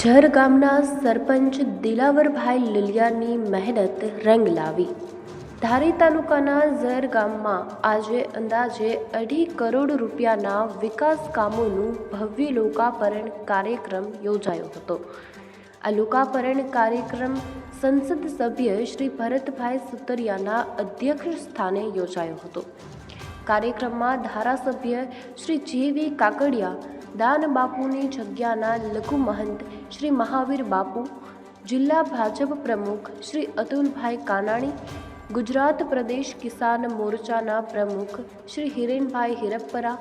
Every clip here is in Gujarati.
ઝર ગામના સરપંચ દિલાવરભાઈ લલિયાની મહેનત રંગ લાવી। ધારી તાલુકાના ઝર ગામમાં આજે અંદાજે 2.5 કરોડ રૂપિયાના વિકાસ કામોનું ભવ્ય લોકાર્પણ કાર્યક્રમ યોજાયો હતો। આ લોકાર્પણ કાર્યક્રમ સંસદ સભ્ય શ્રી ભરતભાઈ સુતરિયાના અધ્યક્ષ સ્થાને યોજાયો હતો। કાર્યક્રમમાં ધારાસભ્ય શ્રી જે.વી. કાકડિયા, દાન બાપુની જગ્યાના લઘુ મહંત શ્રી મહાવીર બાપુ, જિલ્લા ભાજપ પ્રમુખ શ્રી અતુલભાઈ કાનાણી, ગુજરાત પ્રદેશ કિસાન મોરચાના પ્રમુખ શ્રી હિરેનભાઈ હિરપરા,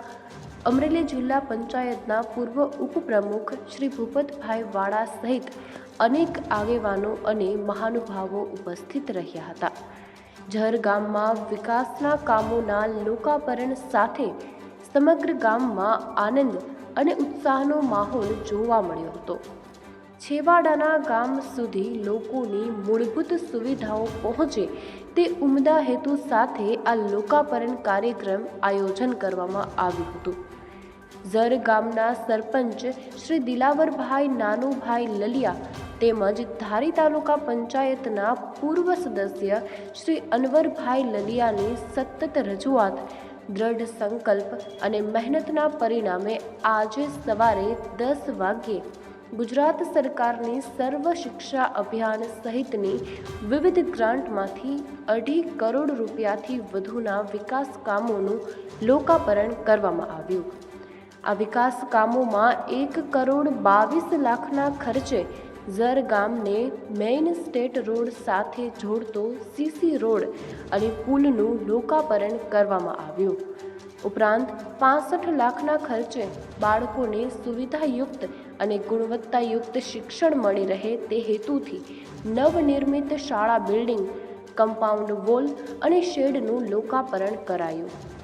અમરેલી જિલ્લા પંચાયતના પૂર્વ ઉપપ્રમુખ શ્રી ભૂપતભાઈ વાળા સહિત અનેક આગેવાનો અને મહાનુભાવો ઉપસ્થિત રહ્યા હતા। ઝર ગામમાં વિકાસના કામોના લોકાર્પણ સાથે સમગ્ર ગામમાં આનંદ અને ઉત્સાહનો માહોલ જોવા મળ્યો હતો। છેવાડાના ગામ સુધી લોકોની મૂળભૂત સુવિધાઓ પહોંચે તે ઉમદા હેતુ સાથે આ લોકાર્પણ કાર્યક્રમ આયોજન કરવામાં આવ્યું હતું। ઝર ગામના સરપંચ શ્રી દિલાવરભાઈ નાનુભાઈ લલિયા તેમજ ધારી તાલુકા પંચાયતના પૂર્વ સદસ્ય શ્રી અનવરભાઈ લલિયાની સતત રજૂઆત, દ્રઢ સંકલ્પ અને મહેનતના પરિણામે આજે સવારે 10 વાગ્યે ગુજરાત સરકારની સર્વ શિક્ષા અભિયાન સહિતની વિવિધ ગ્રાન્ટમાંથી 2.5 કરોડ રૂપિયાથી વધુના વિકાસ કામોનું લોકાર્પણ કરવામાં આવ્યું। આ વિકાસ કામોમાં 1 કરોડ 22 લાખના ખર્ચે ઝર ગામને મેઇન સ્ટેટ રોડ સાથે જોડતો સીસી રોડ અને પુલનું લોકાર્પણ કરવામાં આવ્યું। ઉપરાંત 65 લાખના ખર્ચે બાળકોને સુવિધાયુક્ત અને ગુણવત્તાયુક્ત શિક્ષણ મળી રહે તે હેતુથી નવનિર્મિત શાળા બિલ્ડિંગ, કમ્પાઉન્ડ વોલ અને શેડનું લોકાર્પણ કરાયું।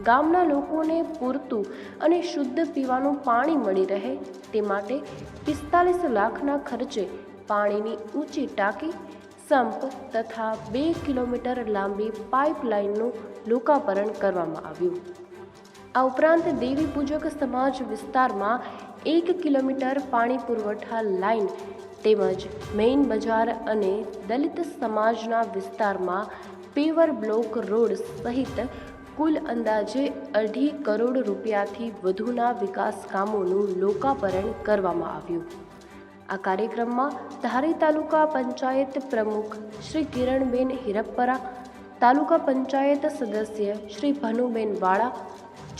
ગામના લોકોને પૂરતું અને શુદ્ધ પીવાનું પાણી મળી રહે તે માટે 45 લાખના ખર્ચે પાણીની ઊંચી ટાંકી, સંપ તથા 2 કિલોમીટર લાંબી પાઇપલાઇનનું લોકાર્પણ કરવામાં આવ્યું। આ ઉપરાંત દેવી પૂજક સમાજ વિસ્તારમાં 1 કિલોમીટર પાણી પુરવઠા લાઇન તેમજ મેઇન બજાર અને દલિત સમાજના વિસ્તારમાં પેવર બ્લોક રોડ સહિત કુલ અંદાજે 2.5 કરોડ રૂપિયાથી વધુના વિકાસ કામોનું લોકાર્પણ કરવામાં આવ્યું। આ કાર્યક્રમમાં ધારી તાલુકા પંચાયત પ્રમુખ શ્રી કિરણબેન હિરપરા, તાલુકા પંચાયત સદસ્ય શ્રી ભનુબેન વાળા,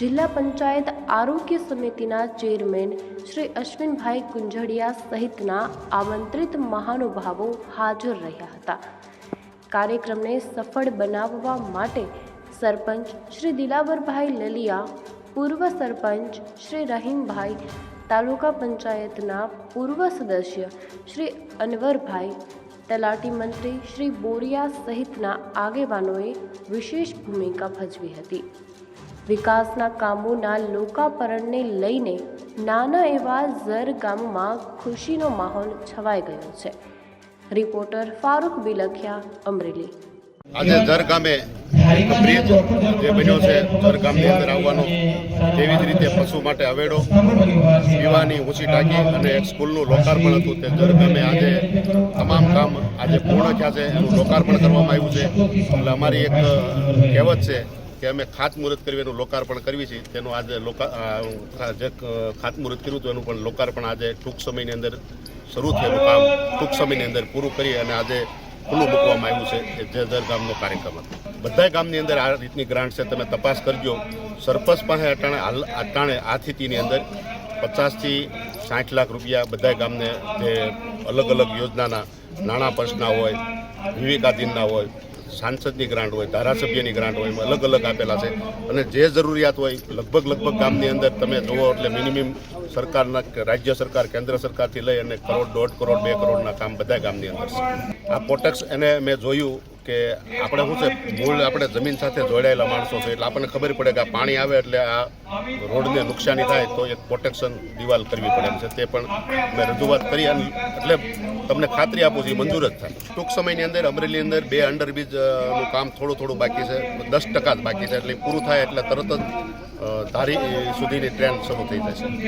જિલ્લા પંચાયત આરોગ્ય સમિતિના ચેરમેન શ્રી અશ્વિનભાઈ કુંજડિયા સહિતના આમંત્રિત મહાનુભાવો હાજર રહ્યા હતા। કાર્યક્રમને સફળ બનાવવા માટે સરપંચ શ્રી દિલાવરભાઈ લલિયા, પૂર્વ સરપંચ શ્રી રહીમભાઈ, તાલુકા પંચાયતના પૂર્વ સદસ્ય શ્રી અનવરભાઈ, તલાટી મંત્રી શ્રી બોરિયા સહિતના આગેવાનોએ વિશેષ ભૂમિકા ભજવી હતી। વિકાસના કામોના લોકાર્પણને લઈને નાના એવા ઝર ગામમાં ખુશીનો માહોલ છવાઈ ગયો છે। રિપોર્ટર ફારૂક બિલખિયા, અમરેલી। આજે ઝર ગામે બ્રિજ જે બન્યો છે, ઝર ગામની અંદર આવવાનો, તેવી જ રીતે પશુ માટે અવેડો, પીવાની ઊંચી ટાંકી અને એક સ્કૂલનું લોકાર્પણ હતું તે ઝર ગામે આજે તમામ કામ આજે પૂર્ણ થયા છે, એનું લોકાર્પણ કરવામાં આવ્યું છે। એટલે અમારી એક કહેવત છે કે અમે ખાતમુહૂર્ત કરવી એનું લોકાર્પણ કરવી છે, તેનું આજે જે ખાતમુહૂર્ત કર્યું હતું એનું પણ લોકાર્પણ આજે ટૂંક સમયની અંદર શરૂ થયેલું કામ ટૂંક સમયની અંદર પૂરું કરી અને આજે ખુલ્લું મૂકવામાં આવ્યું છે। જે ઝર ગામનો કાર્યક્રમ હતો, બધા ગામની અંદર આ રીતની ગ્રાન્ટ છે, તમે તપાસ કરજો। સરપંચ પાસે અટાણે આ સ્થિતિની અંદર 50 થી 60 લાખ રૂપિયા બધા ગામને જે અલગ અલગ યોજનાના નાણાં પર્સના હોય, વિવેકાધીનના હોય, સાંસદની ગ્રાન્ટ હોય, ધારાસભ્યની ગ્રાન્ટ હોય, અલગ અલગ આપેલા છે। અને જે જરૂરિયાત હોય લગભગ ગામની અંદર તમે જુઓ એટલે મિનિમમ સરકારના, રાજ્ય સરકાર, કેન્દ્ર સરકારથી લઈ અને 1 કરોડ, 1.5 કરોડ, 2 કરોડના કામ બધા ગામની અંદર છે। આ પોટેક્સ એને મેં જોયું કે આપણે શું છે, મૂળ આપણે જમીન સાથે જોડાયેલા માણસો છે, એટલે આપણને ખબર પડે કે આ પાણી આવે એટલે આ રોડને નુકસાની થાય તો એક પ્રોટેક્શન દિવાલ કરવી પડે એમ છે। તે પણ મેં રજૂઆત કરી અને એટલે તમને ખાતરી આપું છું મંજૂર જ થાય। ટૂંક સમયની અંદર અમરેલીની અંદર 2 અંડરબ્રિજનું કામ થોડું બાકી છે, 10% જ બાકી છે, એટલે પૂરું થાય એટલે તરત જ ધારી સુધીની ટ્રેન શરૂ થઈ જશે।